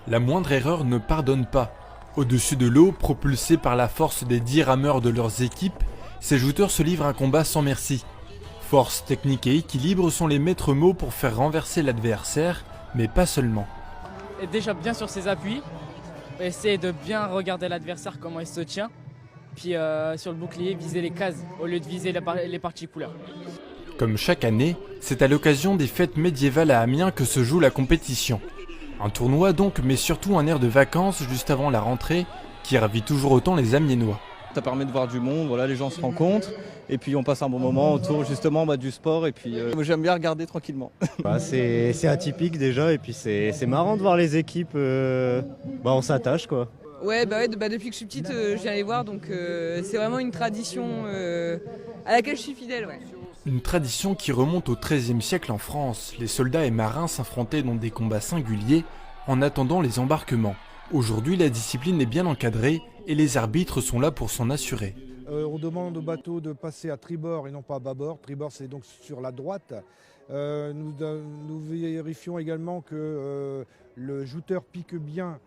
La moindre erreur ne pardonne pas. Au-dessus de l'eau, propulsés par la force des 10 rameurs de leurs équipes, ces jouteurs se livrent un combat sans merci. Force, technique et équilibre sont les maîtres mots pour faire renverser l'adversaire, mais pas seulement. Être déjà bien sur ses appuis, essayer de bien regarder l'adversaire comment il se tient, puis sur le bouclier viser les cases au lieu de viser les parties couleurs. Comme chaque année, c'est à l'occasion des fêtes médiévales à Amiens que se joue la compétition. Un tournoi donc, mais surtout un air de vacances juste avant la rentrée qui ravit toujours autant les Amiénois. Ça permet de voir du monde, voilà, les gens se rencontrent et puis on passe un bon moment autour justement du sport et puis j'aime bien regarder tranquillement. C'est atypique déjà et puis c'est marrant de voir les équipes, on s'attache quoi. Ouais, depuis que je suis petite, je viens les voir donc c'est vraiment une tradition à laquelle je suis fidèle. Ouais. Une tradition qui remonte au XIIIe siècle en France. Les soldats et marins s'affrontaient dans des combats singuliers en attendant les embarquements. Aujourd'hui, la discipline est bien encadrée et les arbitres sont là pour s'en assurer. On demande au bateau de passer à tribord et non pas à bâbord. Tribord, c'est donc sur la droite. Nous vérifions également que le jouteur pique bien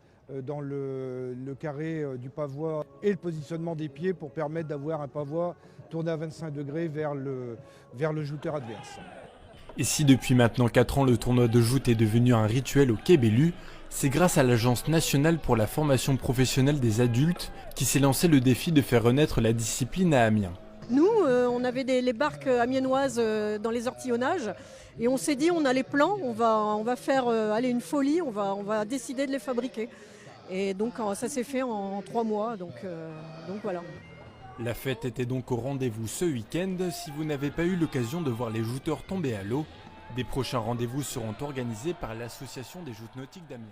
dans le carré du pavois et le positionnement des pieds pour permettre d'avoir un pavois tourné à 25 degrés vers le jouteur adverse. Et si depuis maintenant 4 ans le tournoi de joute est devenu un rituel au Quai Bellu, c'est grâce à l'Agence nationale pour la formation professionnelle des adultes qui s'est lancé le défi de faire renaître la discipline à Amiens. Nous, on avait les barques amiénoises dans les ortillonnages et on s'est dit on a les plans, on va faire une folie, on va décider de les fabriquer. Et donc ça s'est fait en 3 mois, donc voilà. La fête était donc au rendez-vous ce week-end. Si vous n'avez pas eu l'occasion de voir les jouteurs tomber à l'eau, des prochains rendez-vous seront organisés par l'association des joutes nautiques d'Amiens.